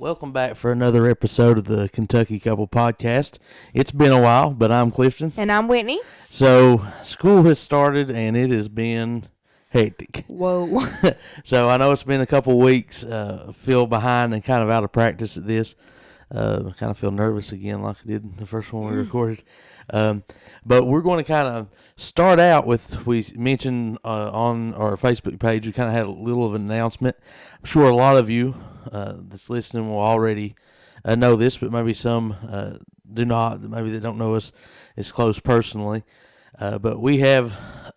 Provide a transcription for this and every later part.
Welcome back for another episode of the Kentucky Couple Podcast. It's been a while, but I'm Clifton. And I'm Whitney. So, school has started, and it has been hectic. Whoa. So, I know it's been a couple weeks, feel behind and kind of out of practice at this. I kind of feel nervous again like I did the first one we recorded. But we're going to kind of start out with, we mentioned on our Facebook page, we kind of had a little of an announcement. I'm sure a lot of you that's listening will already know this, but maybe some do not. Maybe they don't know us as close personally. But we have,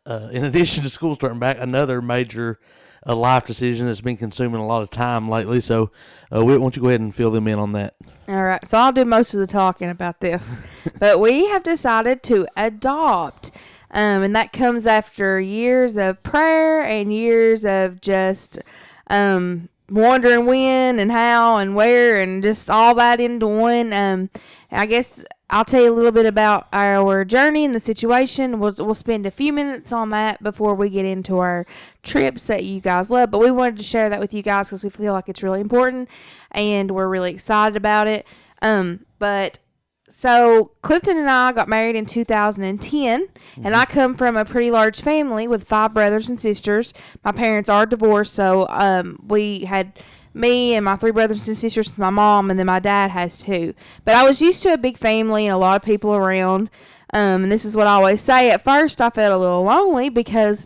in addition to school starting back, another major life decision that's been consuming a lot of time lately. So, Whit, why don't you go ahead and fill them in on that? All right. So I'll do most of the talking about this. But we have decided to adopt. And that comes after years of prayer and years of just wondering when and how and where and just all that into one. I guess I'll tell you a little bit about our journey and the situation. We'll spend a few minutes on that before we get into our trips that you guys love. But we wanted to share that with you guys because we feel like it's really important and we're really excited about it. So Clifton and I got married in 2010, and I come from a pretty large family with 5 brothers and sisters. My parents are divorced, so we had me and my 3 brothers and sisters, my mom, and then my dad has 2. But I was used to a big family and a lot of people around, and this is what I always say. At first, I felt a little lonely because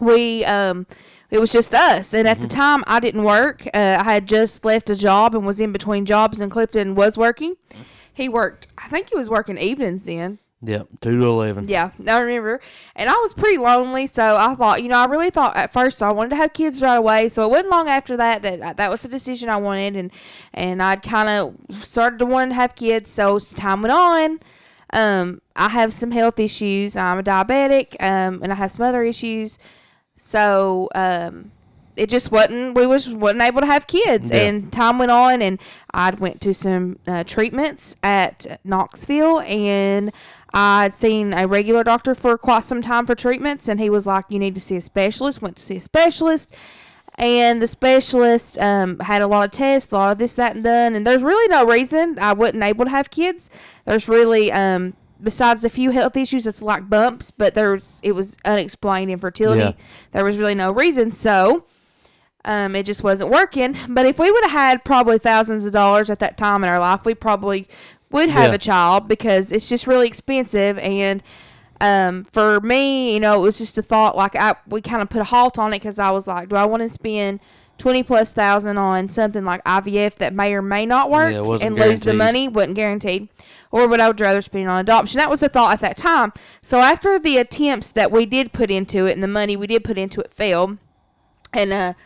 it was just us, and at the time, I didn't work. I had just left a job and was in between jobs, and Clifton was working. He worked, I think he was working evenings then. Yep, 2 to 11. Yeah, I remember. And I was pretty lonely, so I thought, I really thought at first I wanted to have kids right away. So it wasn't long after that was the decision I wanted, and I'd kind of started to want to have kids. So as time went on, I have some health issues. I'm a diabetic, and I have some other issues. So it just wasn't able to have kids. Yeah. And time went on, and I went to some treatments at Knoxville, and I'd seen a regular doctor for quite some time for treatments, and he was like, you need to see a specialist. Went to see a specialist, and the specialist had a lot of tests, a lot of this, that, and done, and there's really no reason I wasn't able to have kids. There's really, besides a few health issues, it's like bumps, but it was unexplained infertility. Yeah. There was really no reason, so it just wasn't working. But if we would have had probably thousands of dollars at that time in our life, we probably would have a child because it's just really expensive. And for me, it was just a thought. We kind of put a halt on it because I was like, do I want to spend $20,000+ on something like IVF that may or may not work and lose the money? Wasn't guaranteed. Or would I rather spend it on adoption? That was a thought at that time. So after the attempts that we did put into it and the money we did put into it failed, and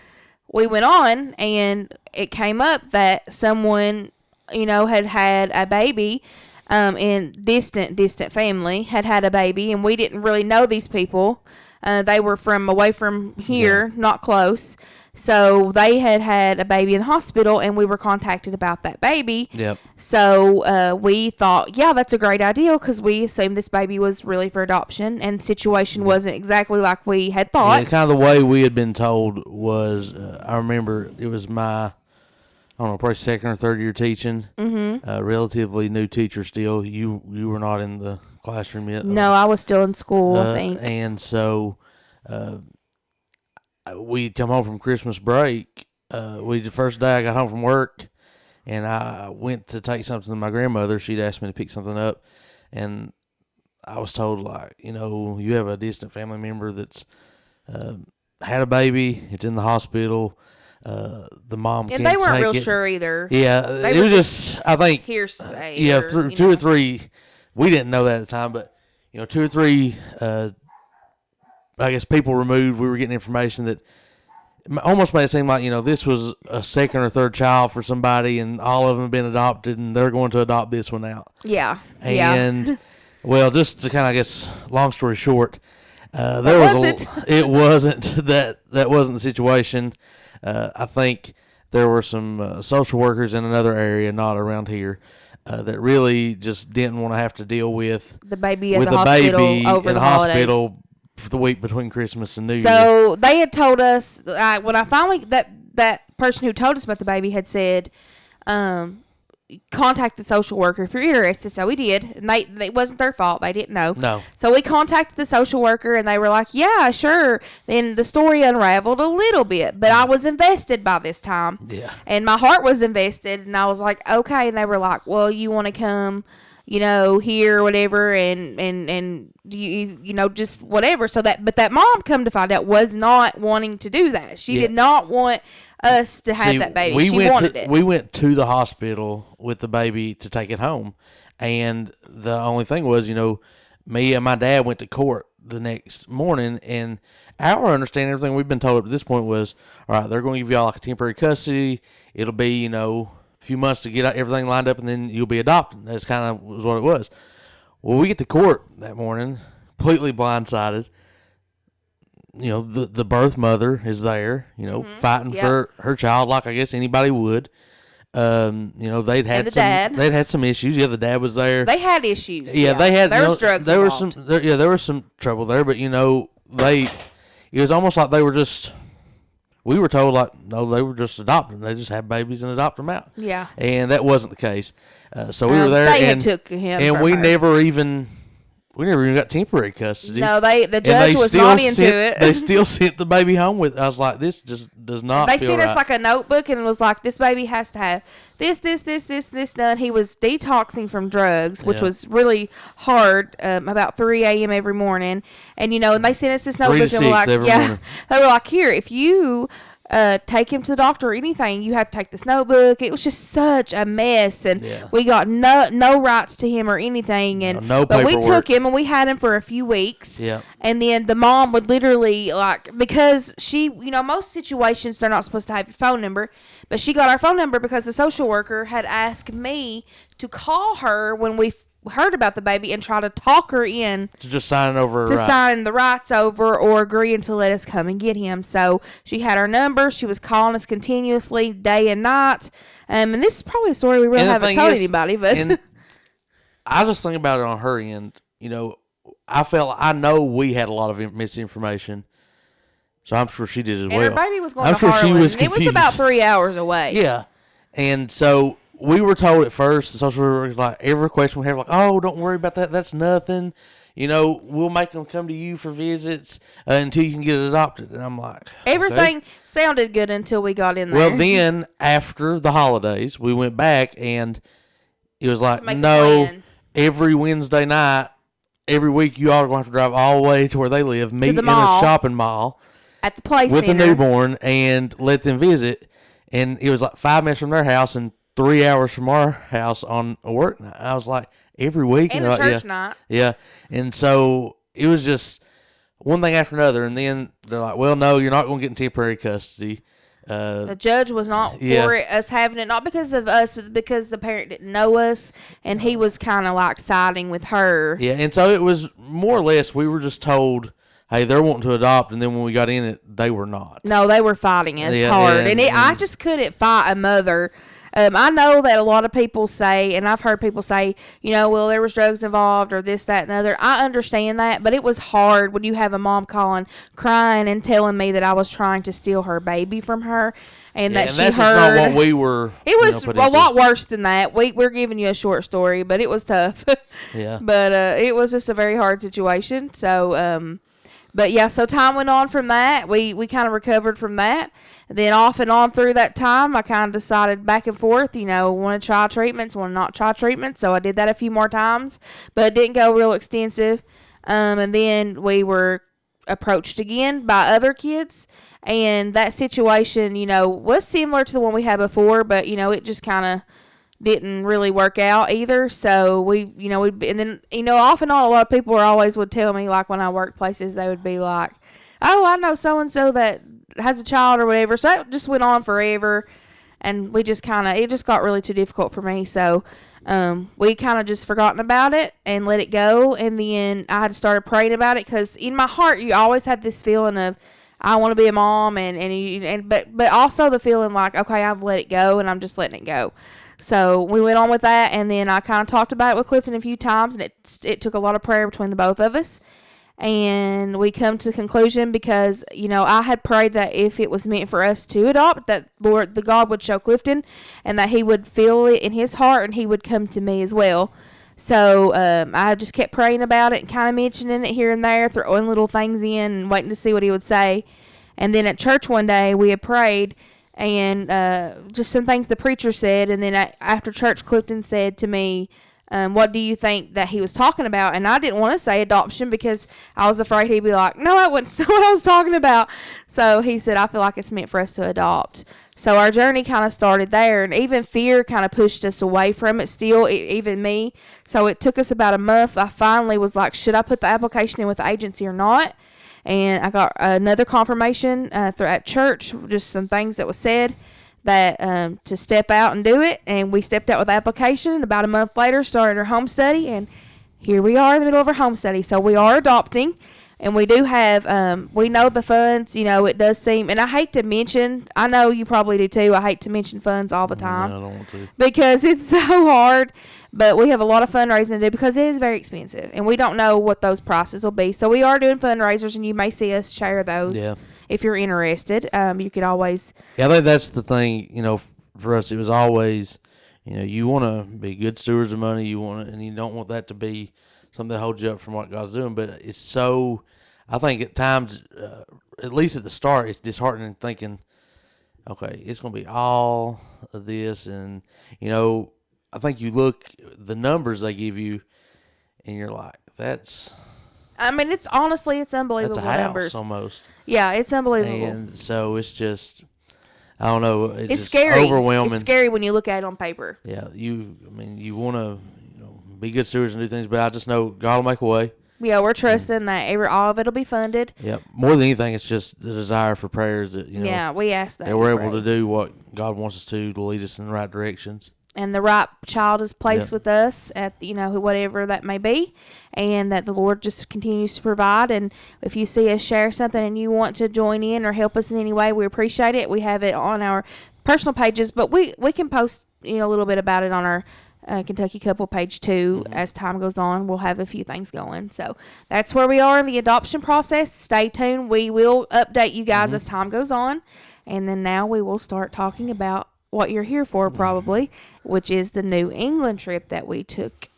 we went on, and it came up that someone, had a baby, in distant family, had a baby, and we didn't really know these people. They were from away from here, not close. So they had a baby in the hospital, and we were contacted about that baby. Yep. So we thought, that's a great idea because we assumed this baby was really for adoption, and the situation wasn't exactly like we had thought. Yeah, kind of the way we had been told was, I remember it was my, probably second or third year teaching. Relatively new teacher still. You were not in the classroom yet. No, I was still in school, I think. And so we'd come home from Christmas break. The first day I got home from work, and I went to take something to my grandmother. She'd asked me to pick something up, and I was told, you have a distant family member that's had a baby. It's in the hospital. The mom can't take it. And they weren't real sure either. Yeah, it was just, I think, hearsay. Yeah, through 2 or 3, we didn't know that at the time, but 2 or 3, I guess people removed. We were getting information that almost made it seem like this was a second or third child for somebody, and all of them have been adopted, and they're going to adopt this one out. Yeah, and well, just to kind of, I guess, long story short, it wasn't that wasn't the situation. I think there were some social workers in another area, not around here, that really just didn't want to have to deal with the baby in the hospital over the holidays. For the week between Christmas and New Year. So they had told us, when I finally, that person who told us about the baby had said, contact the social worker if you're interested. So we did, and it wasn't their fault. They didn't know. No. So we contacted the social worker, and they were like, yeah, sure. Then the story unraveled a little bit, but I was invested by this time. Yeah. And my heart was invested, and I was like, okay. And they were like, well, you want to come, here or whatever, and you just whatever. So but that mom, come to find out, was not wanting to do that. She did not want us to have that baby. She wanted it. We went to the hospital with the baby to take it home, and the only thing was, me and my dad went to court the next morning, and our understanding, everything we've been told up to this point was, all right, they're going to give y'all like a temporary custody. It'll be, a few months to get everything lined up, and then you'll be adopted. That's kind of was what it was. Well, we get to court that morning, completely blindsided. The birth mother is there, fighting for her child like I guess anybody would. They'd had some issues. Yeah, the dad was there. They had issues. Yeah, they had. There was drugs involved. There was some trouble there, but it was almost like they were just. We were told no, they were just adopting. They just had babies and adopt them out. Yeah, and that wasn't the case. So we were there, and took him, and we never even got temporary custody. No, the judge was not into it. They still sent the baby home with. I was like, this just does not. They feel sent right. us like a notebook, and it was like, this baby has to have this done. He was detoxing from drugs, which was really hard. About 3 a.m. every morning, and and they sent us this notebook, and we're like, morning. They were like, here, if you take him to the doctor or anything, you have to take this notebook. It was just such a mess, and we got no rights to him or anything, and but we took him, and we had him for a few weeks. Yeah. And then the mom would literally, because she, most situations they're not supposed to have your phone number, but she got our phone number because the social worker had asked me to call her when we heard about the baby and try to talk her in to just sign over sign the rights over or agreeing to let us come and get him. So she had our number. She was calling us continuously day and night. And this is probably a story we really haven't told anybody, but I just think about it on her end. I know we had a lot of misinformation, so I'm sure she did as well. And her baby was going to Harlan. It was about 3 hours away. Yeah, and so we were told at first, the social worker was like, every question we have, oh, don't worry about that. That's nothing. We'll make them come to you for visits until you can get it adopted. And I'm like, everything sounded good until we got in there. Well, then after the holidays, we went back, and it was like, no, every Wednesday night, every week, you all are going to have to drive all the way to where they live, meet in a shopping mall at the play with center a newborn, and let them visit. And it was like 5 minutes from their house and 3 hours from our house on a work night. I was like, every week. And a church night. Yeah. And so it was just one thing after another. And then they're like, well, no, you're not going to get in temporary custody. The judge was not for us having it, not because of us, but because the parent didn't know us, and he was kind of siding with her. Yeah, and so it was more or less, we were just told, hey, they're wanting to adopt, and then when we got in it, they were not. No, they were fighting us hard, and I just couldn't fight a mother. I know that a lot of people say, and I've heard people say, well, there was drugs involved or this, that, and other. I understand that, but it was hard when you have a mom calling, crying, and telling me that I was trying to steal her baby from her, and that she heard. That's not what we were. It was a lot worse than that. We're giving you a short story, but it was tough. Yeah. But it was just a very hard situation. So, but yeah, so time went on from that. We kind of recovered from that. Then off and on through that time, I kind of decided back and forth, want to try treatments, want to not try treatments. So I did that a few more times, but it didn't go real extensive. And then we were approached again by other kids. And that situation, was similar to the one we had before, but, it just kind of didn't really work out either. So and then, off and on, a lot of people would tell me, when I worked places, they would be like, oh, I know so-and-so that has a child or whatever. So that just went on forever. And we just it just got really too difficult for me. So, we kind of just forgotten about it and let it go. And then I had started praying about it, because in my heart, you always had this feeling of, I want to be a mom, but also the feeling like, okay, I've let it go and I'm just letting it go. So we went on with that, and then I kind of talked about it with Clifton a few times, and it took a lot of prayer between the both of us. And we come to the conclusion because, I had prayed that if it was meant for us to adopt, that the God would show Clifton and that he would feel it in his heart and he would come to me as well. So I just kept praying about it and kind of mentioning it here and there, throwing little things in and waiting to see what he would say. And then at church one day, we had prayed and just some things the preacher said. And then after church, Clifton said to me, what do you think that he was talking about? And I didn't want to say adoption because I was afraid he'd be like, no, that wasn't what I was talking about. So he said, I feel like it's meant for us to adopt. So our journey kind of started there, and even fear kind of pushed us away from it still, even me. So it took us about a month. I finally was like, should I put the application in with the agency or not? And I got another confirmation at church, just some things that was said, that to step out and do it. And we stepped out with the application, and about a month later started our home study, and here we are in the middle of our home study. So we are adopting, and we do have we know the funds. It does seem, and I hate to mention, I know you probably do too, I hate to mention funds all the time. No, I don't want to, because it's so hard. But we have a lot of fundraising to do because it is very expensive, and we don't know what those prices will be. So we are doing fundraisers, and you may see us share those. Yeah. If you're interested, you could always. Yeah, I think that's the thing. For us, it was always, you want to be good stewards of money. And you don't want that to be something that holds you up from what God's doing. But it's so, I think at times, at least at the start, it's disheartening thinking, okay, it's going to be all of this, and I think you look the numbers they give you, and you're like, that's. I mean, it's unbelievable that's a house numbers. Almost. Yeah, it's unbelievable. And so it's just, I don't know. It's just scary. Overwhelming. It's scary when you look at it on paper. Yeah, you want to, be good stewards and do things, but I just know God will make a way. Yeah, we're trusting that all of it will be funded. Yeah, more than anything, it's just the desire for prayers that Yeah, we ask that we're able to do what God wants us to lead us in the right directions. And the right child is placed with us at whatever that may be, and that the Lord just continues to provide. And if you see us share something and you want to join in or help us in any way, we appreciate it. We have it on our personal pages, but we can post a little bit about it on our Kentucky Couple page too. Mm-hmm. As time goes on, we'll have a few things going. So that's where we are in the adoption process. Stay tuned. We will update you guys as time goes on, and then now we will start talking about what you're here for, probably, which is the New England trip that we took.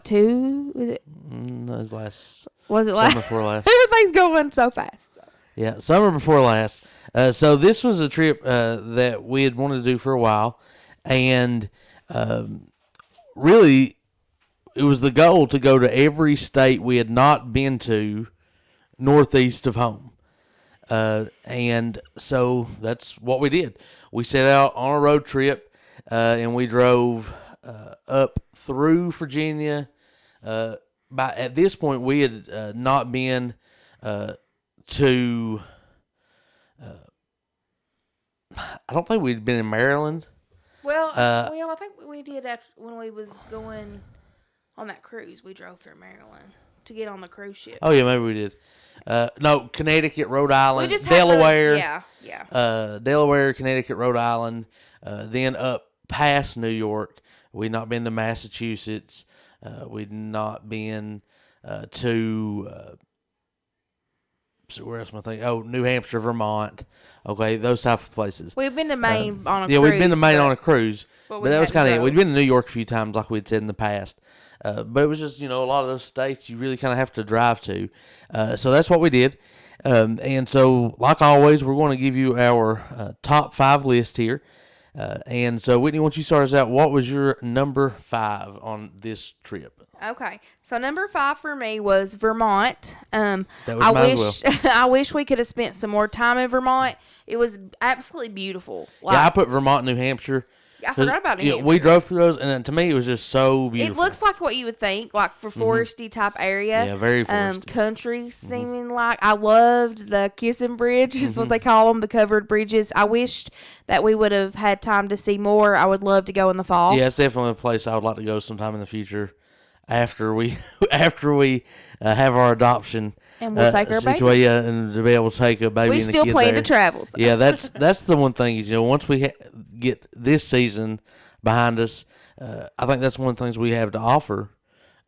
Two? Was it? That was last. Was it last? Summer before last. Everything's going so fast. Yeah, summer before last. So this was a trip that we had wanted to do for a while, and really, it was the goal to go to every state we had not been to northeast of home. And so that's what we did. We set out on a road trip, and we drove up through Virginia. At this point, we had not been to. I don't think we'd been in Maryland. Well, I think we did when we was going on that cruise. We drove through Maryland to get on the cruise ship. Oh yeah, maybe we did. No, Connecticut, Rhode Island, just Delaware. Yeah. Delaware, Connecticut, Rhode Island. Then up past New York. We'd not been to Massachusetts. We'd not been to. So where else am I thinking? Oh, New Hampshire, Vermont. Okay, those type of places. We've been to Maine on a cruise. Yeah, we've been to Maine on a cruise. But that was kind of it. We'd been to New York a few times, like we'd said in the past. But it was just, a lot of those states you really kind of have to drive to. So that's what we did. And so, like always, we're going to give you our top 5 list here. And so, Whitney, once you start us out, what was your number 5 on this trip? Okay, so number 5 for me was Vermont. That was I wish we could have spent some more time in Vermont. It was absolutely beautiful. I put Vermont, New Hampshire. I forgot about New Hampshire. We drove through those, and to me, it was just so beautiful. It looks like what you would think, like for foresty type area. Yeah, very foresty. Country seeming like. I loved the Kissing Bridge, is what they call them, the covered bridges. I wished that we would have had time to see more. I would love to go in the fall. Yeah, it's definitely a place I would like to go sometime in the future. After we have our adoption, and we'll take our baby, and to be able to take a baby. We still plan to travel. So. Yeah, that's the one thing is once we get this season behind us, I think that's one of the things we have to offer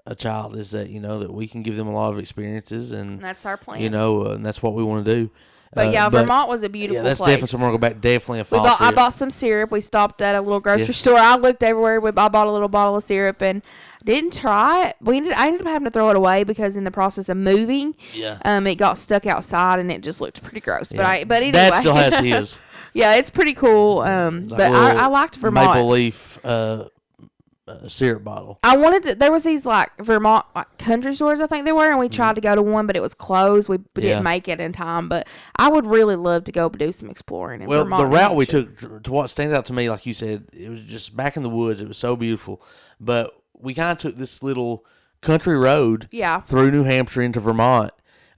a child is that that we can give them a lot of experiences, And and that's our plan. and that's what we want to do. But Vermont was a beautiful that's place. definitely somewhere to go back. Definitely a fall I trip. bought some syrup. We stopped at a little grocery store. I looked everywhere. I bought a little bottle of syrup and didn't try it. I ended up having to throw it away because in the process of moving, it got stuck outside and it just looked pretty gross. Yeah. But anyway, Dad still has his. Yeah, it's pretty cool. But I liked Vermont. Maple leaf syrup bottle. There was these like Vermont country stores, I think they were, and we tried to go to one, but it was closed. We didn't make it in time, but I would really love to go do some exploring in Vermont. The route we took, to what stands out to me, like you said, it was just back in the woods. It was so beautiful, but we kind of took this little country road through New Hampshire into Vermont,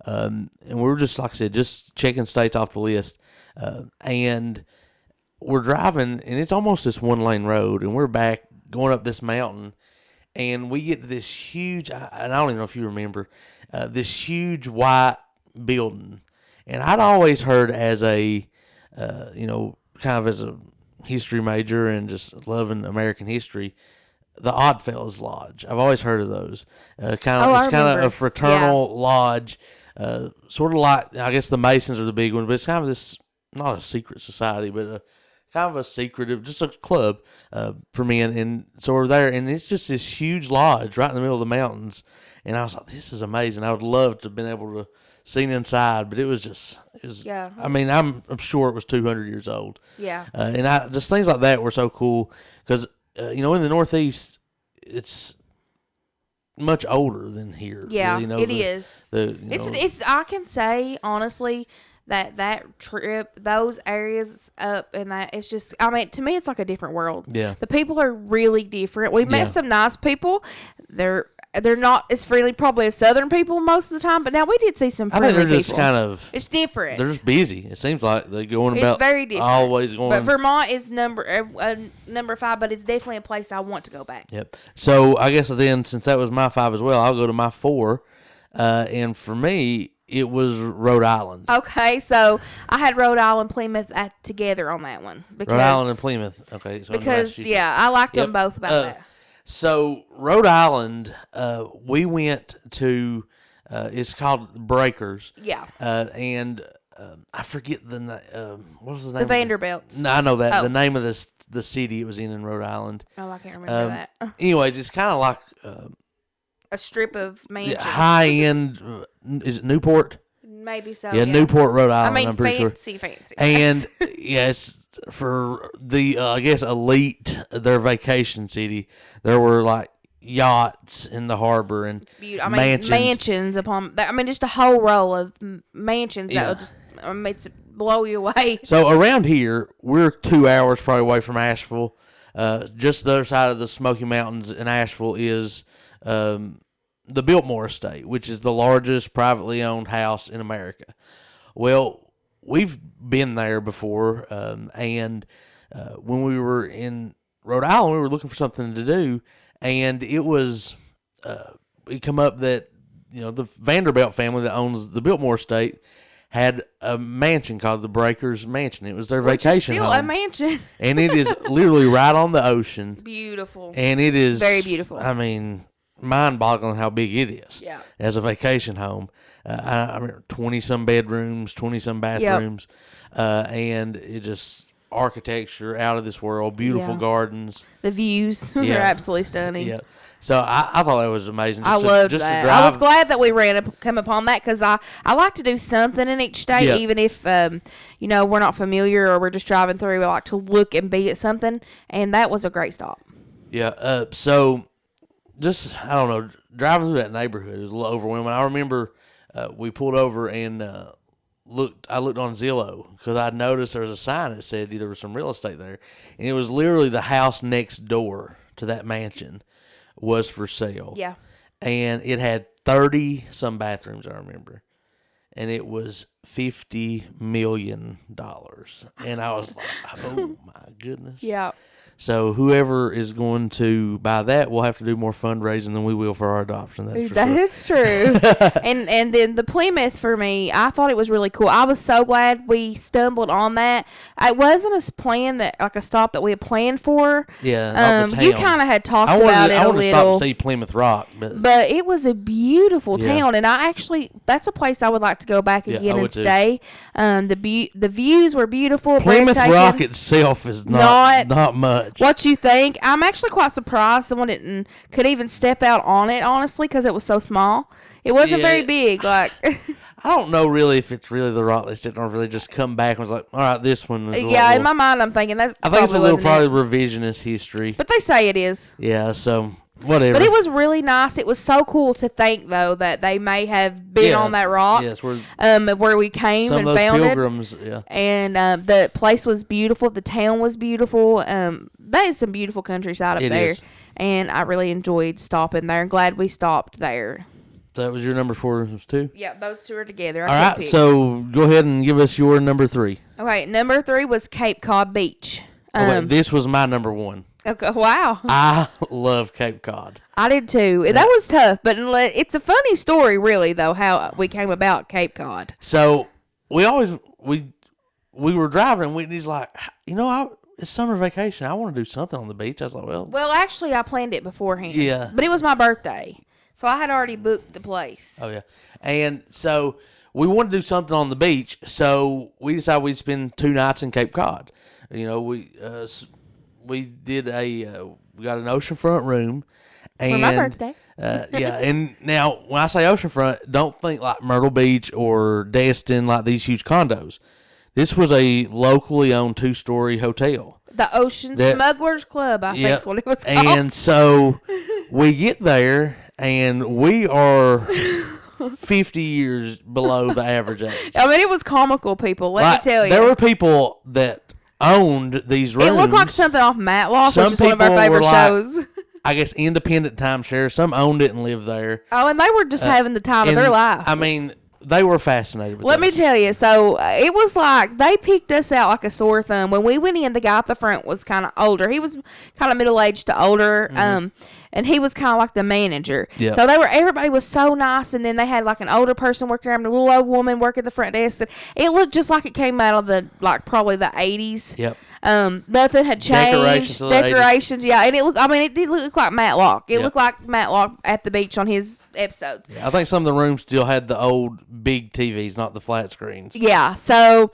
and we were just, like I said, just checking states off the list, and we're driving, and it's almost this one-lane road, and we're back going up this mountain, and we get to this huge, and I don't even know if you remember, this huge white building. And I'd always heard as a, kind of as a history major and just loving American history, the Oddfellows Lodge. I've always heard of those. It's kind of a fraternal lodge, sort of like, I guess the Masons are the big one, but it's kind of this, not a secret society, but kind of a secretive, just a club for men. And so we're there, and it's just this huge lodge right in the middle of the mountains. And I was like, this is amazing. I would love to have been able to see inside, but it was. I mean, I'm sure it was 200 years old. Yeah. And just things like that were so cool because, in the Northeast, it's much older than here. Yeah, it is. It's. I can say honestly that trip, those areas up, and that it's just. I mean, to me, it's like a different world. Yeah. The people are really different. We met some nice people. They're not as friendly probably as Southern people most of the time, but now we did see some friendly people. I think they're just kind of. It's different. They're just busy. It seems like they're going about. It's very different. Always going. But Vermont is number 5, but it's definitely a place I want to go back. Yep. So I guess then, since that was my 5 as well, I'll go to my 4, and for me, it was Rhode Island. Okay, so I had Rhode Island, Plymouth together on that one. Rhode Island and Plymouth. Okay, so because I liked them both about that. So Rhode Island, we went to. It's called Breakers. Yeah. And I forget the what was the name? The Vanderbilts. No, I know that the name of the city it was in Rhode Island. Oh, I can't remember that. Anyways, it's kind of like a strip of mansions. High end. Is it Newport? Maybe so. Yeah, Newport, Rhode Island. I mean, I'm pretty fancy. And yes, for the I guess elite, their vacation city, there were like yachts in the harbor and it's beautiful. I mean, mansions upon. I mean, just a whole row of mansions that will just makes it blow you away. So around here, we're 2 hours probably away from Asheville. Just the other side of the Smoky Mountains in Asheville is the Biltmore Estate, which is the largest privately owned house in America. Well, we've been there before, and when we were in Rhode Island, we were looking for something to do, and it was it come up that the Vanderbilt family that owns the Biltmore Estate had a mansion called the Breakers Mansion. It was their vacation home. Still a mansion, and it is literally right on the ocean. Beautiful, and it is very beautiful. I mean, mind-boggling how big it is. Yeah, as a vacation home. I remember 20-some bedrooms, 20-some bathrooms, and it just architecture out of this world. Beautiful gardens. The views are absolutely stunning. Yeah. So I thought that was amazing. I loved that. I was glad that we come upon that because I like to do something in each state, even if we're not familiar or we're just driving through. We like to look and be at something, and that was a great stop. Yeah. So just I don't know, driving through that neighborhood was a little overwhelming. I remember we pulled over and looked. I looked on Zillow because I noticed there was a sign that said there was some real estate there, and it was literally the house next door to that mansion was for sale. Yeah. And it had 30-some bathrooms, I remember. And it was $50 million. And I was like, oh, my goodness. Yeah. So whoever is going to buy that will have to do more fundraising than we will for our adoption. That's for sure. That's true. and then the Plymouth for me, I thought it was really cool. I was so glad we stumbled on that. It wasn't a plan that like a stop that we had planned for. Yeah, you kind of had talked about it a little. I wanted to stop and see Plymouth Rock, but it was a beautiful town, and that's a place I would like to go back again and stay. The views were beautiful. Plymouth Rock itself is not much. What you think? I'm actually quite surprised someone could even step out on it, honestly, because it was so small. It wasn't very big. Like I don't know really if it's really the rock that didn't really just come back and was like, all right, this one. Is in my mind, I'm thinking that. I think it's a little probably revisionist history. But they say it is. Yeah, so whatever. But it was really nice. It was so cool to think though that they may have been on that rock. Yes, where we came and found pilgrims, it. Yeah. And the place was beautiful. The town was beautiful. That is some beautiful countryside up there. And I really enjoyed stopping there. I'm glad we stopped there. That was your number 4 too? Yeah, those two are together. All right, so go ahead and give us your number 3. Okay, number 3 was Cape Cod Beach. This was my number 1. Okay, wow. I love Cape Cod. I did too. That was tough, but it's a funny story, really, though, how we came about Cape Cod. So we were driving, and Whitney's like, it's summer vacation. I want to do something on the beach. I was like, well, actually, I planned it beforehand. Yeah, but it was my birthday, so I had already booked the place. Oh yeah, and so we wanted to do something on the beach, so we decided we'd spend 2 nights in Cape Cod. We did we got an oceanfront room. And, for my birthday. And now when I say oceanfront, don't think like Myrtle Beach or Destin, like these huge condos. This was a locally owned 2-story hotel. The Ocean Smugglers Club, I think is what it was called. And so we get there, and we are 50 years below the average age. I mean, it was comical, people. Let me tell you. There were people that owned these rooms. It looked like something off Matlock, which is one of our favorite shows. I guess independent timeshare. Some owned it and lived there. Oh, and they were just having the time of their life. I mean, they were fascinated with Let me tell you. So it was like they picked us out like a sore thumb. When we went in, the guy at the front was kind of older. He was kind of middle-aged to older. And he was kind of like the manager. Yep. So everybody was so nice. And then they had like an older person working around, a little old woman working the front desk. And it looked just like it came out of probably the 80s. Yep. Nothing had changed. Decorations, yeah. And it did look like Matlock. It looked like Matlock at the beach on his episodes. Yeah, I think some of the rooms still had the old big TVs, not the flat screens. Yeah. So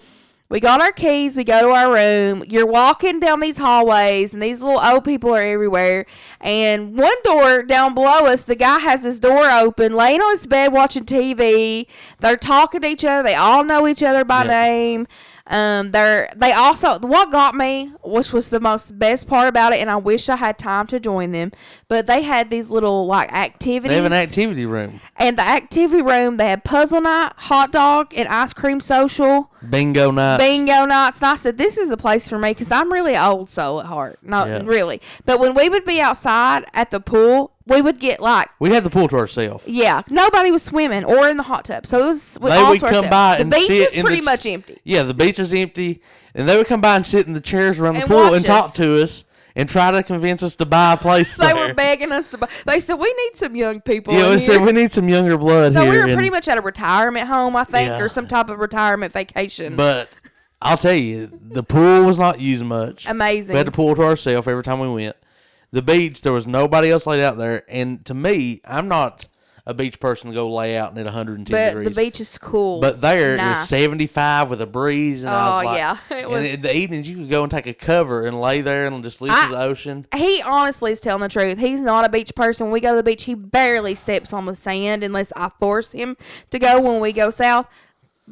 we got our keys. We go to our room. You're walking down these hallways, and these little old people are everywhere. And one door down below us, the guy has his door open, laying on his bed watching TV. They're talking to each other. They all know each other by name. They also, what got me, which was the best part about it, and I wish I had time to join them, but they had these little activities. They have an activity room. And the activity room, they had puzzle night, hot dog, and ice cream social. Bingo nights. And I said, this is the place for me, because I'm really old soul at heart. Not really. But when we would be outside at the pool, we would get we had the pool to ourselves. Yeah, nobody was swimming or in the hot tub, so it was they all would come by the and beach sit was pretty much empty. Yeah, the beach was empty, and they would come by and sit in the chairs around the pool and talk to us and try to convince us to buy a place. They were begging us to buy. They said we need some young people. Yeah, they said we need some younger blood. So here. we were pretty much at a retirement home, I think, or some type of retirement vacation. But I'll tell you, the pool was not used much. Amazing. We had the pool to ourselves every time we went. The beach, there was nobody else laid out there. And to me, I'm not a beach person to go lay out at 110 degrees. But the beach is cool. But there, it was 75 with a breeze. And I was like, yeah. And in the evenings, you could go and take a cover and lay there and just listen to the ocean. He honestly is telling the truth. He's not a beach person. When we go to the beach, he barely steps on the sand unless I force him to go when we go south.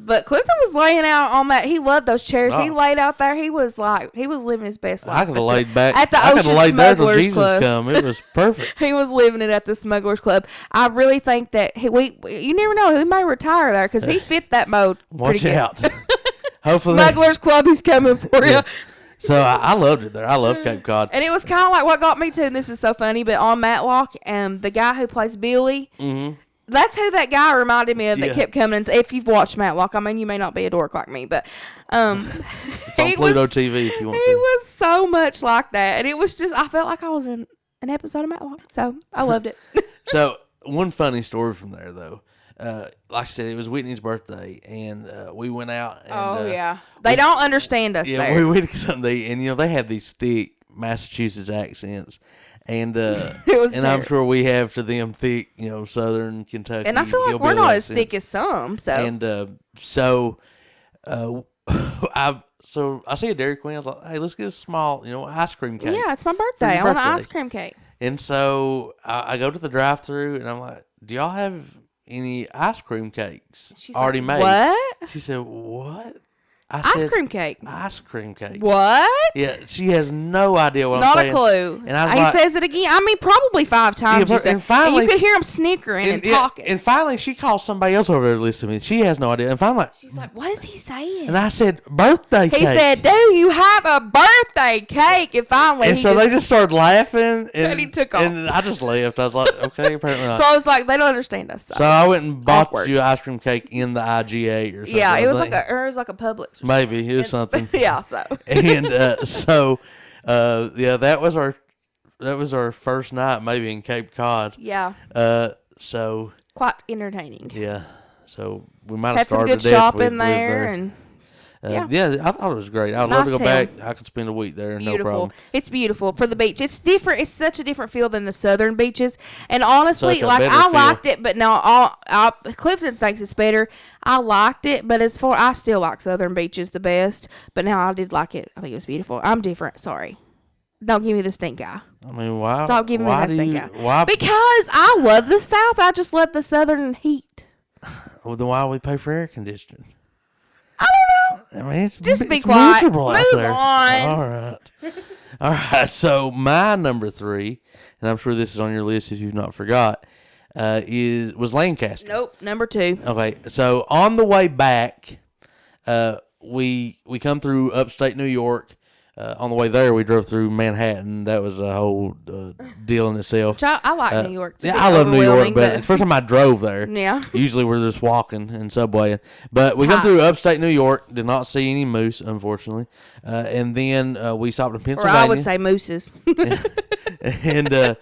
But Clifton was laying out on that. He loved those chairs. He laid out there. He was living his best life. I could have laid back at the Ocean Smugglers Club. It was perfect. He was living it at the Smugglers Club. I really think that you never know. He may retire there because he fit that mode. Watch out. Hopefully, Smugglers Club. He's coming for you. So I loved it there. I loved Cape Cod. And it was kind of like what got me too. And this is so funny, but on Matlock, the guy who plays Billy. Mm-hmm. That's who that guy reminded me of that Yeah. kept coming. If you've watched Matlock, I mean, you may not be a dork like me, but It's on Pluto TV if you want he to. was so much like that, and it was just I felt like I was in an episode of Matlock, so I loved it. So one funny story from there though. Like I said, it was Whitney's birthday, and we went out. And, They don't understand us yeah, there. we went to something to eat, and they have these thick Massachusetts accents, and was and I'm terrible. sure we have to them thick, Southern Kentucky. And I feel like we're hillbilly not as accents. thick as some, so. And I see a Dairy Queen. I was like, hey, let's get a small, ice cream cake. Yeah, it's my For birthday. your I want an birthday. ice cream cake. And so I go to the drive-thru, and I'm like, do y'all have any ice cream cakes She's already like, made? What? She said, what? I Ice said, cream cake. Ice cream cake. What? Yeah, she has no idea what Not I'm saying. a clue. And I was He like, says it again. I mean, probably 5 times. Yeah, you said. and finally- you could hear him snickering and talking. And finally, she calls somebody else over there to listen to me. She has no idea. And finally, She's like, what is he saying? and I said, birthday cake. He said, do you have a birthday cake? And finally, And he so they just started laughing. And he took off. And I just left. I was like, okay, apparently not. So I was like, they don't understand us. So I went and bought Awkward. you an ice cream cake in the IGA or something. Yeah, it I was think. like a Publix. Maybe it was something. Yeah, so. And that was our first night maybe in Cape Cod. Yeah, So quite entertaining. yeah, so we might have Had some started good to death. shopping We'd lived there, and yeah, I thought it was great. I'd love to Nice go town. back. I could spend a week there, no beautiful. problem. It's beautiful for the beach. It's different. It's such a different feel than the southern beaches. And honestly, Such a like better I feel. liked it, but no, Clifton thinks it's better. I liked it, but I still like southern beaches the best. But now I did like it. I think it was beautiful. I'm different. Sorry. Don't give me the stink eye. I mean, why? Stop giving me why that do stink you, eye. Why? Because I love the South. I just love the southern heat. Well, then why we pay for air conditioning? I don't know. I mean, it's Just be it's quiet. miserable out Move there. on. All right. All right. So my number 3, and I'm sure this is on your list if you've not forgot, was Lancaster. Nope. Number 2. Okay. So on the way back, we come through upstate New York. On the way there, we drove through Manhattan. That was a whole deal in itself. Which I like New York. It's a Yeah, bit I love New York, overwhelming, but it's the first time I drove there. Yeah. Usually we're just walking and subwaying. But we come through upstate New York, did not see any moose, unfortunately. And then we stopped in Or Pennsylvania. I would say mooses. And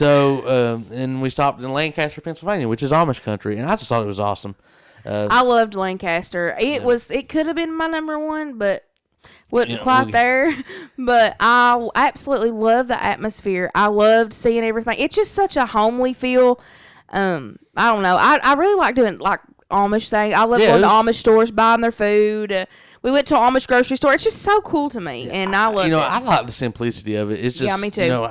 and we stopped in Lancaster, Pennsylvania, which is Amish country. And I just thought it was awesome. I loved Lancaster. It could have been my number 1, but wasn't Yeah, quite there. But I absolutely love the atmosphere. I loved seeing everything. It's just such a homely feel. I don't know. I really like doing like Amish things. I love Yeah, going to it was- Amish stores, buying their food. We went to an Amish grocery store. It's just so cool to me, and I love it. I like the simplicity of it. It's just, Yeah, me too.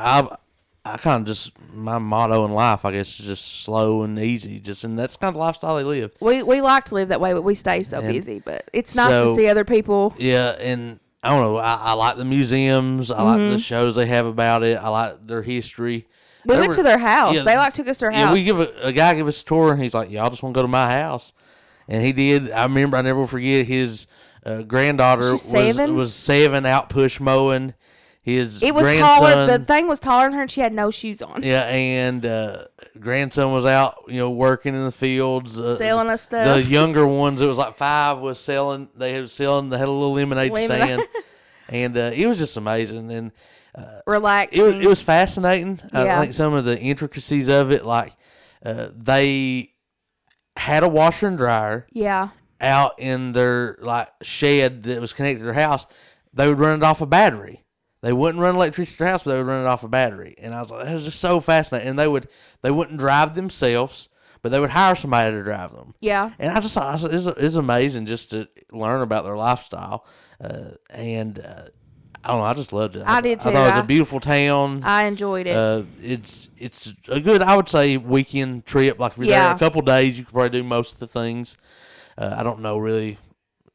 I kind of just, my motto in life, I guess, is just slow and easy. And that's kind of the lifestyle they live. We like to live that way, but we stay so And busy. But it's nice so- to see other people. Yeah, and I don't know. I like the museums. I like the shows they have about it. I like their history. We went to their house. Yeah, They took us to their house. Yeah, we give a guy give us a tour, and he's like, "Y'all just want to go to my house," and he did. I remember. I never will forget his granddaughter She's 7? was 7 out push mowing. His It was grandson, taller. The thing was taller than her, and she had no shoes on. yeah, and grandson was out, working in the fields, Selling us stuff. The younger ones, it was like 5, was selling. They had a little lemonade stand, and it was just amazing. And Relaxing. it was fascinating. Yeah. I think some of the intricacies of it, like they had a washer and dryer Yeah. out in their shed that was connected to their house. They would run it off a battery. They wouldn't run electricity to their house, but they would run it off a battery. And I was like, that was just so fascinating. And they wouldn't drive themselves, but they would hire somebody to drive them. Yeah. And I just thought it's amazing just to learn about their lifestyle. I don't know, I just loved it. I did too. I thought it was a beautiful town. I enjoyed it. It's a good, I would say, weekend trip. Like if you're there a couple days, you could probably do most of the things. I don't know really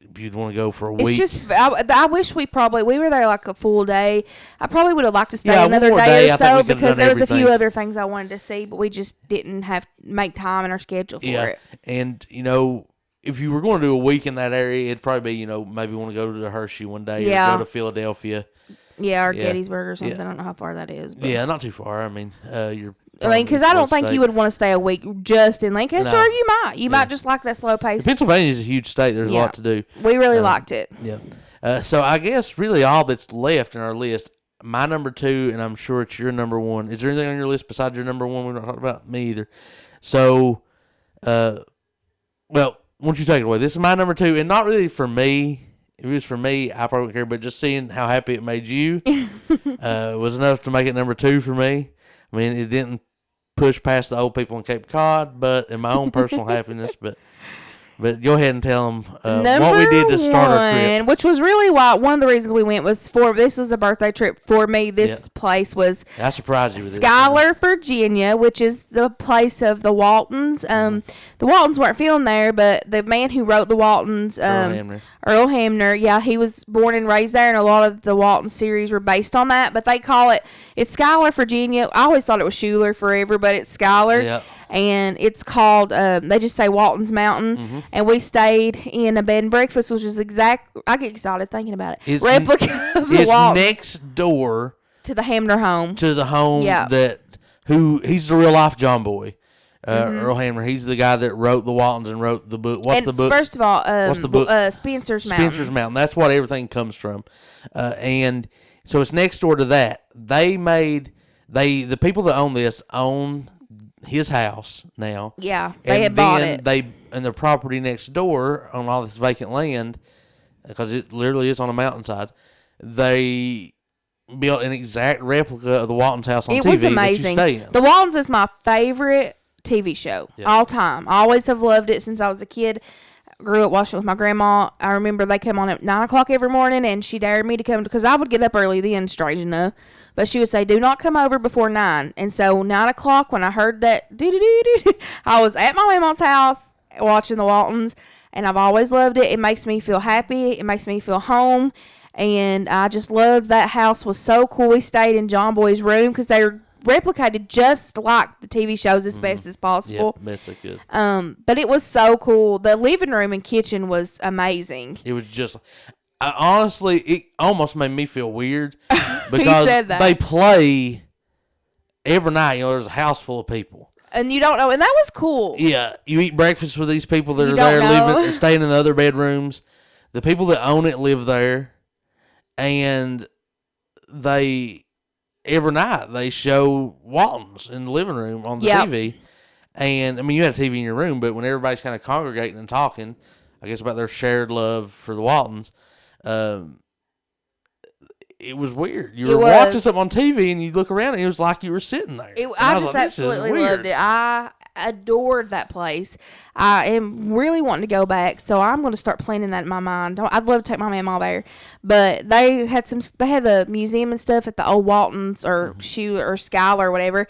if you'd want to go for a week. It's just, I wish we were there like a full day. I probably would have liked to stay Yeah, one another more day day, or I think we so could've because done there was a few everything. other things I wanted to see, but we just didn't make time in our schedule for it. And if you were going to do a week in that area, it'd probably be maybe want to go to Hershey one day or go to Philadelphia. Yeah, or Yeah. Gettysburg or something. Yeah. I don't know how far that is. But Yeah, not too far. I mean, you're I mean, because I don't think you would want to stay a week just in Lancaster. No. Or you might. You might just like that slow pace. Pennsylvania is a huge state. There's a lot to do. We really liked it. Yeah. So I guess really all that's left in our list, my number 2, and I'm sure it's your number 1. Is there anything on your list besides your number 1? We're not talking about me either. So, well, why don't you take it away? This is my number 2, and not really for me. If it was for me, I probably wouldn't care, but just seeing how happy it made you was enough to make it number 2 for me. I mean, it didn't push past the old people in Cape Cod, but in my own personal happiness, but go ahead and tell them what we did to start our trip. Which was really one of the reasons we went was this was a birthday trip for me. This place was I surprised you with Schuyler, Virginia, which is the place of the Waltons. The Waltons weren't filmed there, but the man who wrote the Waltons, Earl Hamner, he was born and raised there, and a lot of the Walton series were based on that. But they call it's Schuyler, Virginia. I always thought it was Schuler forever, but it's Schuyler. Yep. And it's called, they just say Walton's Mountain. And we stayed in a bed and breakfast, which is I get excited thinking about it. It's replica of the Waltons. Next door to the Hamner home. To the home he's the real life John Boy. Earl Hamner. He's the guy that wrote the Waltons and wrote the book. What's the book? First of all, what's the book? Spencer's Mountain. Spencer's Mountain. That's what everything comes from. And so it's next door to that. The people that own this own his house now. Yeah, they had bought it. And the property next door on all this vacant land, because it literally is on a mountainside, they built an exact replica of the Waltons house on TV. It was amazing. That you stay in. The Waltons is my favorite TV show all time. I always have loved it since I was a kid. Grew up watching it with my grandma. I remember they come on at 9 o'clock every morning, and she dared me to come because I would get up early then, strange enough. But she would say, "Do not come over before 9." And so 9 o'clock, when I heard that, I was at my grandma's house watching the Waltons, and I've always loved it. It makes me feel happy. It makes me feel home, and I just loved that house. Was so cool. We stayed in John Boy's room because they were replicated just like the TV shows as best as possible. Yeah, best they could. But it was so cool. The living room and kitchen was amazing. It was just, honestly, it almost made me feel weird because they play every night. You know, there's a house full of people. And you don't know, and that was cool. Yeah, you eat breakfast with these people that are there living and staying in the other bedrooms. The people that own it live there, and every night they show Waltons in the living room on the TV. And, I mean, you had a TV in your room, but when everybody's kind of congregating and talking, I guess, about their shared love for the Waltons, it was weird. You were watching something on TV, and you look around, and it was like you were sitting there. I just absolutely loved it. I adored that place. I am really wanting to go back, so I'm going to start planning that in my mind. I'd love to take my mama there, but they had the museum and stuff at the old Waltons or Schuyler or whatever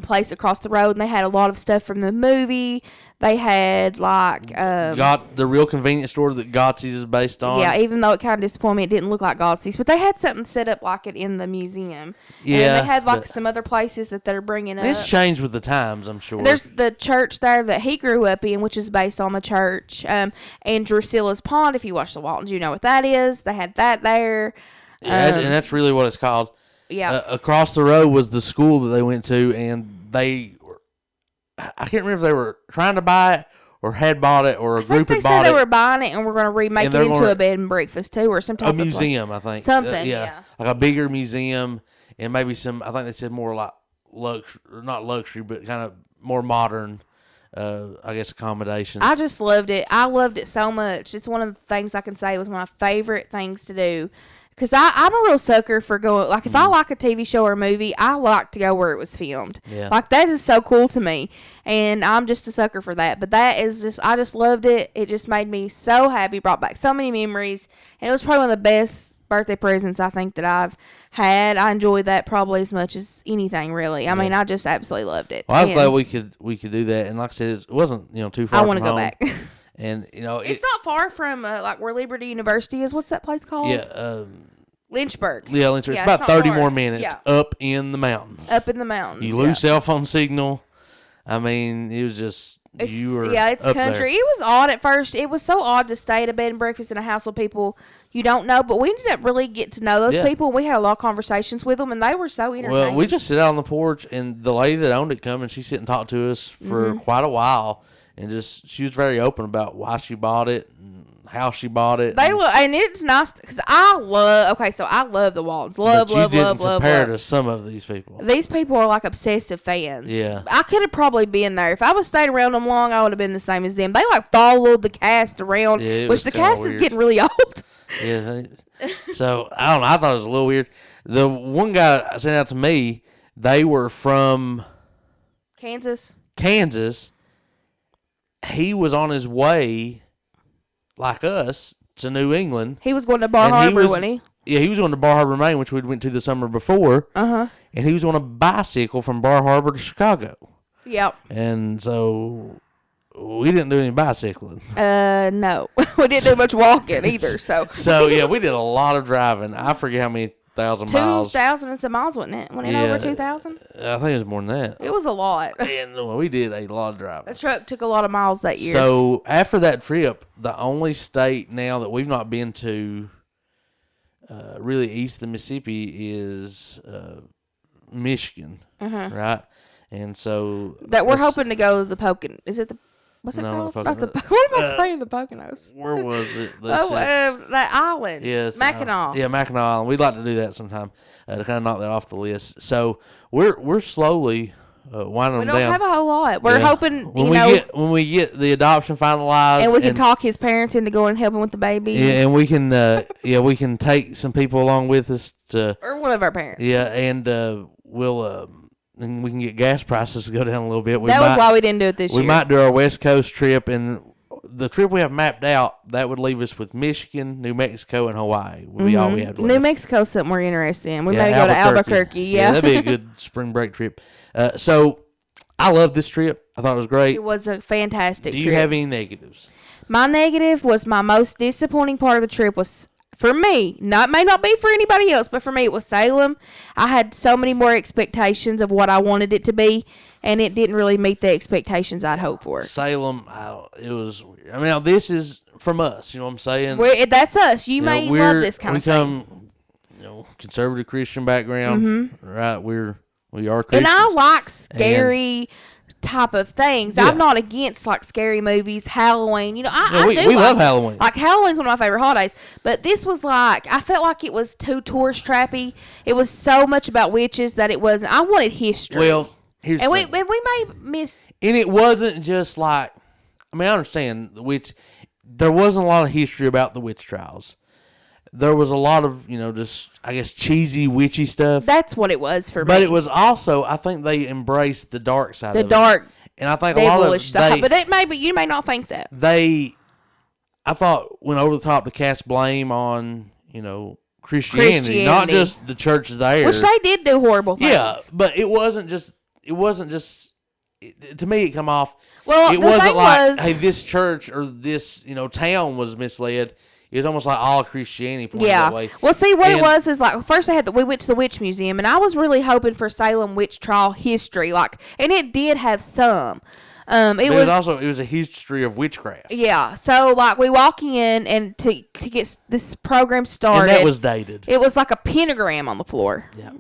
place across the road, and they had a lot of stuff from the movie. They had got the real convenience store that Gotsy's is based on. Yeah, even though it kind of disappointed me, it didn't look like Gotsy's, but they had something set up like it in the museum. Yeah, and they had some other places that they're bringing up. It's changed with the times, I'm sure. And there's the church there that he grew up in, which is based on the church. And Drusilla's Pond, if you watch the Waltons, you know what that is. They had that there. Yeah, and that's really what it's called. Yeah. Across the road was the school that they went to, and I can't remember if they were trying to buy it or had bought it or a group had bought it. They said they were buying it and we're going to remake it into a bed and breakfast too, or some type of museum, I think. Something, like a bigger museum, and maybe some. I think they said more like not luxury, but kind of more modern. I guess accommodations. I just loved it. I loved it so much. It's one of the things I can say was one of my favorite things to do. Because I'm a real sucker for going, like, if I like a TV show or a movie, I like to go where it was filmed. Yeah. Like, that is so cool to me. And I'm just a sucker for that. But that is just, I just loved it. It just made me so happy, brought back so many memories. And it was probably one of the best birthday presents I think that I've had. I enjoyed that probably as much as anything, really. I mean, I just absolutely loved it. Well, I was glad we could do that. And like I said, it wasn't, too far from home. I want to go back. And, it's not far from, like, where Liberty University is. What's that place called? Yeah, Lynchburg. Yeah, Lynchburg. It's about 30 more minutes up in the mountains. Up in the mountains. You lose cell phone signal. I mean, it was just you were it's up country. there. It was odd at first. It was so odd to stay at a bed and breakfast in a house with people you don't know. But we ended up really getting to know those people. We had a lot of conversations with them, and they were so entertaining. Well, we just sit out on the porch, and the lady that owned it come, and she sit and talk to us for quite a while, and she was very open about why she bought it and how she bought it. And it's nice because I love the Waltons. Love. Compared to some of these people. These people are like obsessive fans. Yeah. I could have probably been there. If I was stayed around them long, I would have been the same as them. They like followed the cast around, which the cast is getting really old. Yeah. So, I don't know. I thought it was a little weird. The one guy sent out to me, they were from Kansas. He was on his way, like us, to New England. He was going to Bar Harbor, wasn't he? Yeah, he was going to Bar Harbor, Maine, which we went to the summer before. Uh-huh. And he was on a bicycle from Bar Harbor to Chicago. Yep. And so we didn't do any bicycling. No. We didn't do much walking either, so. So, yeah, we did a lot of driving. I forget how many thousand miles. 2,000 and some miles, wasn't it? Went it over 2,000? I think it was more than that. It was a lot. And we did a lot of driving. The truck took a lot of miles that year. So, after that trip, the only state now that we've not been to really east of the Mississippi is Michigan, right? And so that we're hoping to go to the Poconos. Is it the what's it called? What am I saying? The Poconos. Where was it? That island. Yes, Mackinac. Mackinac Island. We'd like to do that sometime to kind of knock that off the list. So we're slowly winding them down. We don't have a whole lot. We're hoping when we get the adoption finalized, and we can talk his parents into going and helping with the baby. Yeah, and we can take some people along with us or one of our parents. Yeah, and we'll. And we can get gas prices to go down a little bit. That was why we didn't do it this year. We might do our West Coast trip, and the trip we have mapped out, that would leave us with Michigan, New Mexico, and Hawaii would be all we had left. New Mexico's something we're interested in. We may go to Albuquerque. Yeah, that'd be a good spring break trip. So I love this trip. I thought it was great. It was a fantastic trip. Do you have any negatives? My negative was my most disappointing part of the trip was, for me, may not be for anybody else, but for me, it was Salem. I had so many more expectations of what I wanted it to be, and it didn't really meet the expectations I'd hoped for. Salem, it was. I mean, now this is from us. You know what I'm saying? That's us. You may love this kind of thing. We come, conservative Christian background, right? We are Christians. And I like scary type of things. Yeah. I'm not against like scary movies, Halloween. We love Halloween. Like Halloween's one of my favorite holidays. But this was like, I felt like it was too tourist trappy. It was so much about witches that it wasn't. I wanted history. Well, here's the thing. we may miss. And it wasn't just like, I mean, I understand there wasn't a lot of history about the witch trials. There was a lot of, just, I guess, cheesy, witchy stuff. That's what it was for me. But it was also, I think they embraced the dark side of it. The dark, and I think a lot of stuff. But you may not think that. I thought, went over the top to cast blame on, Christianity, not just the church there. Which they did do horrible things. Yeah, but it wasn't just, to me, it come off, well, it wasn't like, hey, this church or this, town was misled. It was almost like all Christianity pointed that way. Well, see, what it was is like, first we went to the Witch Museum, and I was really hoping for Salem witch trial history, and it did have some. It was a history of witchcraft. Yeah, so like we walk in and to get this program started, and that was dated. It was like a pentagram on the floor. Yeah,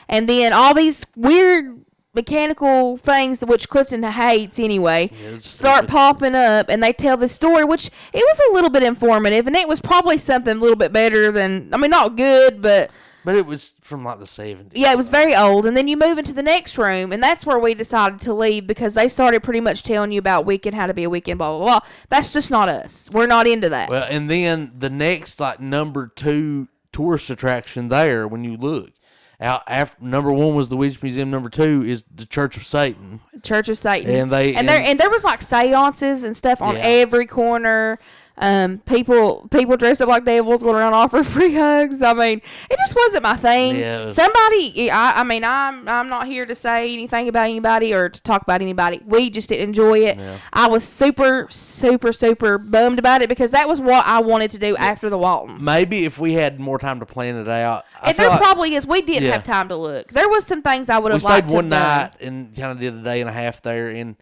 and then all these weird mechanical things which Clifton hates anyway start popping up, and they tell this story, which it was a little bit informative, and it was probably something a little bit better than, I mean, not good, but it was from like the 70s. Yeah, it was very old. And then you move into the next room, and that's where we decided to leave because they started pretty much telling you about Wiccan, how to be a Wiccan, blah, blah, blah. That's just not us. We're not into that. Well, and then the next, like, number 2 tourist attraction there, when you look, after number 1 was the Witch Museum, number 2 is the Church of Satan. Church of Satan. And there was like seances and stuff on every corner. People dressed up like devils going around offering free hugs. I mean, it just wasn't my thing. Yeah. Somebody, I'm not here to say anything about anybody or to talk about anybody. We just didn't enjoy it. Yeah. I was super, super, super bummed about it because that was what I wanted to do after the Waltons. Maybe if we had more time to plan it out. And there probably is. We didn't have time to look. There was some things I would have liked to have done. We stayed one night and kind of did a day and a half there, and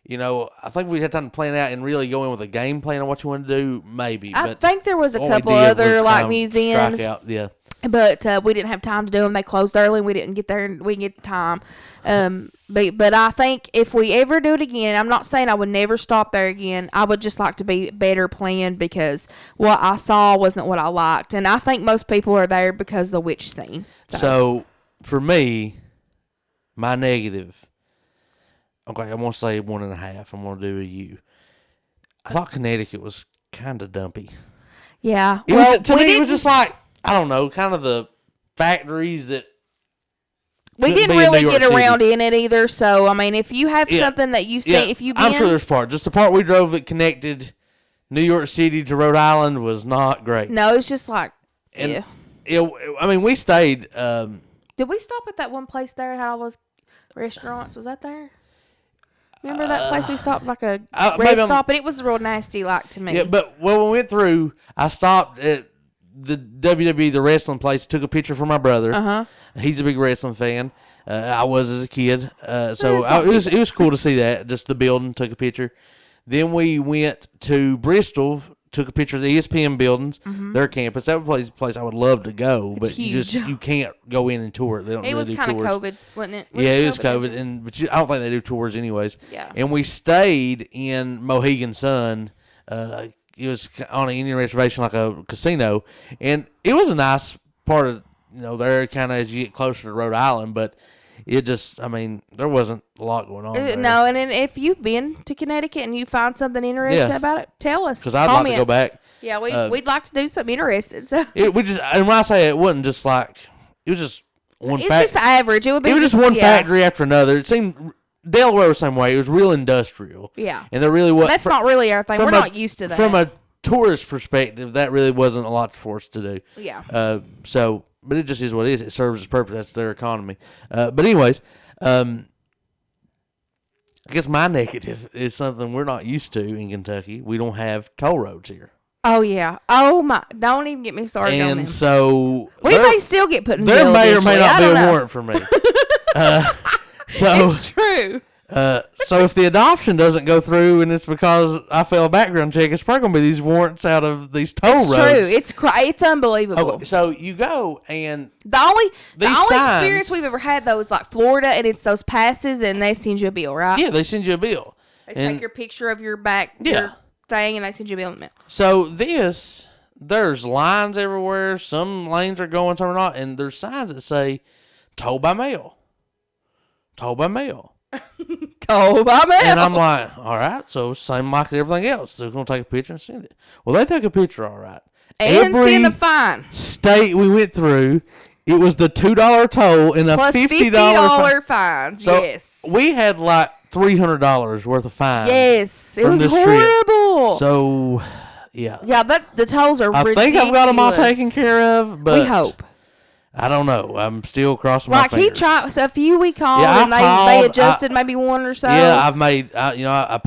I think we had time to plan out and really go in with a game plan on what you want to do, maybe. I But think there was a what we couple did other was like kind of museums, strike out, yeah. but we didn't have time to do them. They closed early, and we didn't get there, and we didn't get time. But I think if we ever do it again, I'm not saying I would never stop there again. I would just like to be better planned because what I saw wasn't what I liked, and I think most people are there because of the witch thing. So for me, my negative. Okay, I'm gonna say 1.5. I'm gonna do a U. I thought Connecticut was kind of dumpy. Yeah, To me, it was just like, I don't know, kind of the factories that we didn't really get around in it either. So I mean, if you have something that you've seen, if you've been, I'm sure there's just the part we drove that connected New York City to Rhode Island was not great. No, it's just like, I mean, we stayed. Did we stop at that one place there that had all those restaurants? Was that there? Remember that place we stopped, like a rest stop, and it was real nasty, like, to me. Yeah, but when we went through, I stopped at the WWE, the wrestling place, took a picture for my brother. Uh-huh. He's a big wrestling fan. I was as a kid, it was cool to see that. Just the building, took a picture. Then we went to Bristol, took a picture of the ESPN buildings, their campus. That was a place I would love to go, but you can't go in and tour it. They don't. It was kind of COVID, wasn't it? It was COVID, but I don't think they do tours anyways. Yeah. And we stayed in Mohegan Sun. It was on an Indian reservation, like a casino, and it was a nice part of there, kind of as you get closer to Rhode Island, but. It just, I mean, there wasn't a lot going on there. No, and if you've been to Connecticut and you find something interesting about it, tell us. Because I'd like to go back. Yeah, we'd like to do something interesting. So. And when I say it wasn't just like, it was just one factory. It's just average. It would be It was just one factory after another. It seemed, Delaware was the same way. It was real industrial. Yeah. And there really was. That's not really our thing. We're not used to that. From a tourist perspective, that really wasn't a lot for us to do. Yeah. But it just is what it is. It serves its purpose. That's their economy. But anyways, I guess my negative is something we're not used to in Kentucky. We don't have toll roads here. Oh, yeah. Oh, my. Don't even get me started on them. And so... We may still get put in jail. There may or may not be a warrant for me. It's true. So if the adoption doesn't go through and it's because I failed a background check, it's probably going to be these warrants out of these toll roads. It's true. It's unbelievable. Okay, so you go and the only signs, experience we've ever had though is like Florida, and it's those passes, and they send you a bill, right? Yeah, they send you a bill. They take your picture of your back your thing, and they send you a bill in the mail. So there's lines everywhere. Some lanes are going, some are not, and there's signs that say "toll by mail." Toll by mail. Toll by mail. And I'm like, all right, so same like everything else. They're going to take a picture and send it. Well, they took a picture, all right. And send a fine. State we went through, it was the $2 toll and a plus $50 fine. So yes. We had like $300 worth of fines. Yes. It was horrible. Trip. So, yeah. Yeah, the tolls are ridiculous. I think I've got them all taken care of, but... We hope. I don't know. I'm still crossing my fingers. Like he tried a few we called and they adjusted maybe one or so. Yeah, I've made I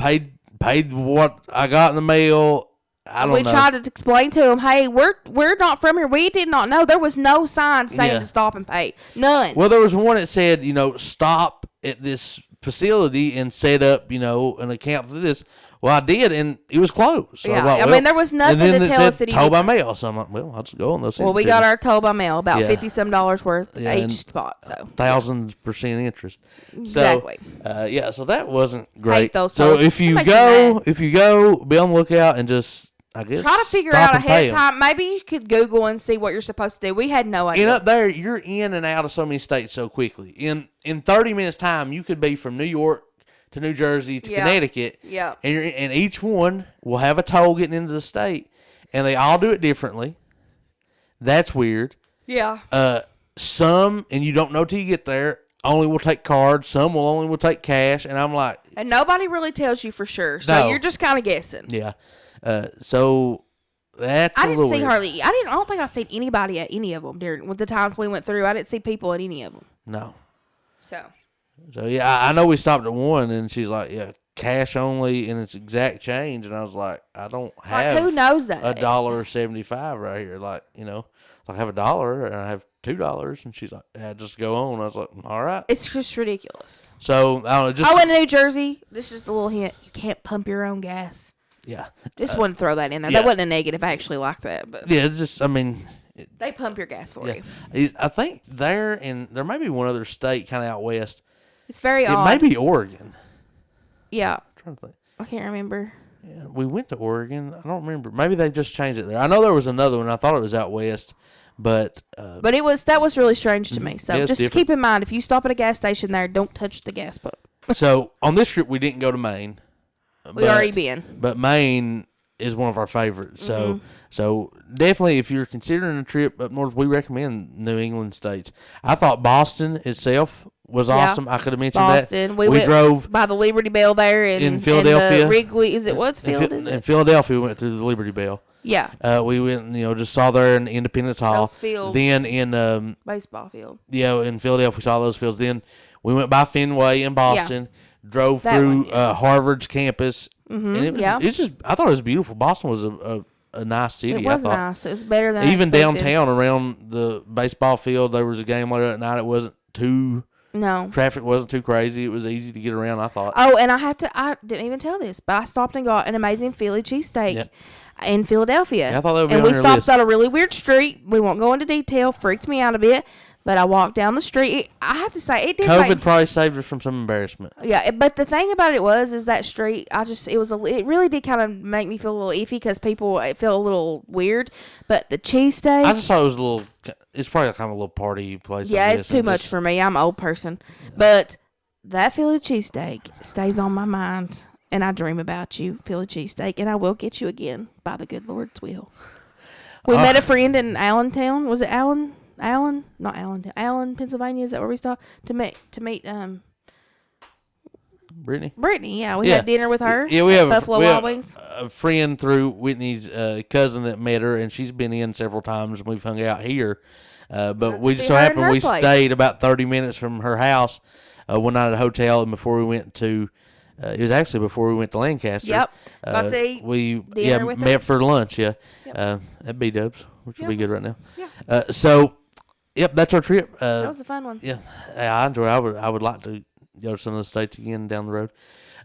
paid what I got in the mail. I don't know. We tried to explain to him, hey, we're not from here. We did not know there was no sign saying to stop and pay. None. Well, there was one that said, stop at this facility and set up, an account for this. Well, I did, and it was closed. So I mean, there was nothing to tell us that he toll by mail. So I'm like, well, I'll just go on those. Well, we got our toll by mail, about $50 worth each spot. So 1,000% interest. Exactly. So, so that wasn't great. Hate those so tolls. if you go, be on the lookout and just, I guess, try to figure out ahead of time. Maybe you could Google and see what you're supposed to do. We had no idea. And up there, you're in and out of so many states so quickly. In 30 minutes time, you could be from New York to New Jersey to Connecticut. Yeah. And each one will have a toll getting into the state. And they all do it differently. That's weird. Yeah. Some, and you don't know till you get there, only will take cards. Some will take cash. And I'm like... And nobody really tells you for sure. So you're just kind of guessing. Yeah. So that's I didn't see weird. hardly... I don't think I've seen anybody at any of them during with the times we went through. I didn't see people at any of them. No. So yeah, I know we stopped at one, and she's like, "Yeah, cash only, and it's exact change." And I was like, "I don't have who knows that $1.75 right here." Like, I have $1 and I have $2, and she's like, "Yeah, just go on." I was like, "All right." It's just ridiculous. So I don't know. Just in New Jersey, this is the little hint: you can't pump your own gas. yeah. Just wanted to throw that in there. yeah. That wasn't a negative. I actually like that, but Yeah, just I mean, they pump your gas for yeah. you. I think there may be one other state kind of out west. It's very It odd. may be Oregon. Yeah, I'm trying to think. I can't remember. Yeah, we went to Oregon. I don't remember. Maybe they just changed it there. I know there was another one. I thought it was out west, but But that was really strange to me. So Yeah, it's just different. keep in mind, if you stop at a gas station there, don't touch the gas pump. so on this trip we didn't go to Maine. We've already been. But Maine is one of our favorites. Mm-hmm. So definitely, if you're considering a trip up north, we recommend New England states. I thought Boston itself was awesome. I could have mentioned Boston. that. We went drove by the Liberty Bell there in Philadelphia. And the Wrigley. Is it what's field? Is in it? Philadelphia, we went through the Liberty Bell. Yeah. We went, just saw there in Independence Hall. Those fields. Then in Baseball field. in Philadelphia, we saw those fields. Then we went by Fenway in Boston. Drove through Harvard's campus. Mm-hmm. And it's just, I thought it was beautiful. Boston was a nice city. It was I thought. nice. It was better than Even I expected. downtown around the baseball field, there was a game later that night. It wasn't too traffic wasn't too crazy. It was easy to get around, I thought. Oh, and I didn't even tell this, but I stopped and got an amazing Philly cheesesteak in Philadelphia. Yeah, I thought that would be and on we your stopped list. at a really weird street. We won't go into detail. Freaked me out a bit. But I walked down the street. I have to say, it did. COVID probably saved us from some embarrassment. Yeah, but the thing about it is that street. It really did kind of make me feel a little iffy because it felt a little weird. But the cheesesteak. I just thought it was a little. It's probably kind of a little party place. Yeah, it's too much for me. I'm an old person. Yeah. But that Philly cheesesteak stays on my mind, and I dream about you, Philly cheesesteak, and I will get you again by the good Lord's will. We met a friend in Allentown. Was it Allen? Not Allentown. Allen, Pennsylvania. Is that where we stopped to meet? Brittany, yeah. We had dinner with her. Yeah, we have Buffalo Wild Wings. A friend through Whitney's cousin that met her, and she's been in several times. And we've hung out here, but we just so happened we stayed about 30 minutes from her house one night at a hotel, and before we went to. It was actually before we went to Lancaster. Yep. Got to eat dinner with met her. for lunch. Yeah. Yep. At B-Dubs, which will be good right now. Yeah. Yep, that's our trip. That was a fun one. Yeah, I enjoy it. I would like to go to some of the states again down the road.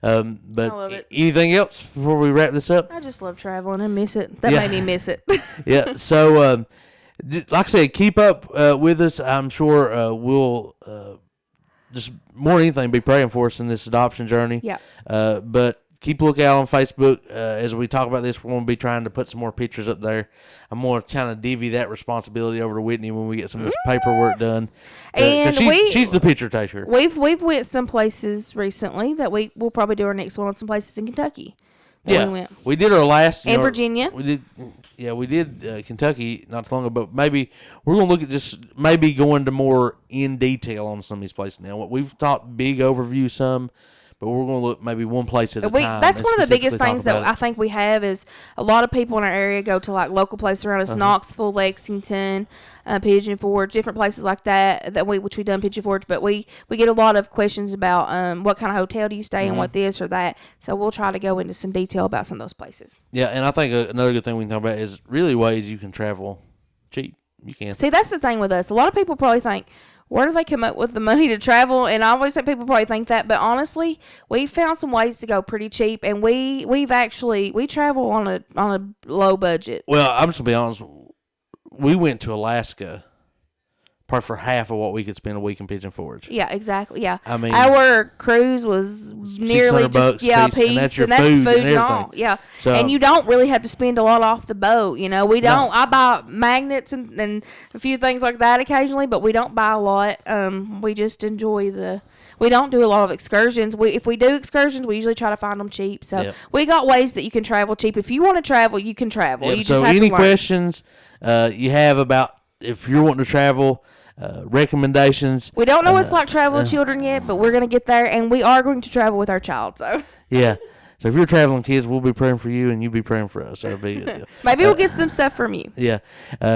But I love it. Anything else before we wrap this up? I just love traveling and miss it. That made me miss it. Yeah. So, like I said, keep up with us. I'm sure we'll just more than anything be praying for us in this adoption journey. Yeah. But keep a lookout on Facebook. As we talk about this, we're going to be trying to put some more pictures up there. I'm going to kind of divvy that responsibility over to Whitney when we get some of this paperwork done. And she's the picture taker. We've went some places recently that we'll probably do our next one on some places in Kentucky. We did our last in Virginia. We did Kentucky not too long ago, but maybe we're going to look at just maybe going to more in detail on some of these places now. We've talked big overview some, but we're going to look maybe one place at a time. That's one of the biggest things that I think we have is a lot of people in our area go to like local places around us, Knoxville, Lexington, Pigeon Forge, different places like that which we done Pigeon Forge. But we get a lot of questions about what kind of hotel do you stay in, what this or that. So we'll try to go into some detail about some of those places. Yeah, and I think another good thing we can talk about is really ways you can travel cheap. You can. See, that's the thing with us. A lot of people probably think, where do they come up with the money to travel? And I always think people probably think that, but honestly, we found some ways to go pretty cheap, and we travel on a low budget. Well, I'm just gonna be honest. We went to Alaska, probably for half of what we could spend a week in Pigeon Forge. Yeah, exactly. Yeah, I mean, our cruise was nearly just piece, and that's food and all. Yeah, so, and you don't really have to spend a lot off the boat. We don't. No. I buy magnets and a few things like that occasionally, but we don't buy a lot. We just enjoy we don't do a lot of excursions. If we do excursions, we usually try to find them cheap. So we got ways that you can travel cheap. If you want to travel, you can travel. Yep. You just so have any to learn. questions you have about if you're wanting to travel, recommendations. We don't know what's like travel with children yet, but we're going to get there, and we are going to travel with our child. So yeah. So if you're traveling, kids, we'll be praying for you, and you be praying for us. That'll be a good deal. Maybe we'll get some stuff from you. Yeah.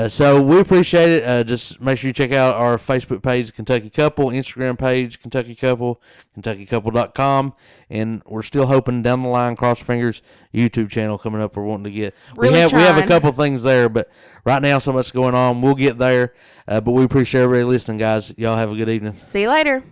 So we appreciate it. Just make sure you check out our Facebook page, Kentucky Couple, Instagram page, Kentucky Couple, KentuckyCouple.com. And we're still hoping down the line, cross fingers, YouTube channel coming up. We're wanting to get. Really we have a trying. couple things there, but right now so much going on. We'll get there. But we appreciate everybody listening, guys. Y'all have a good evening. See you later.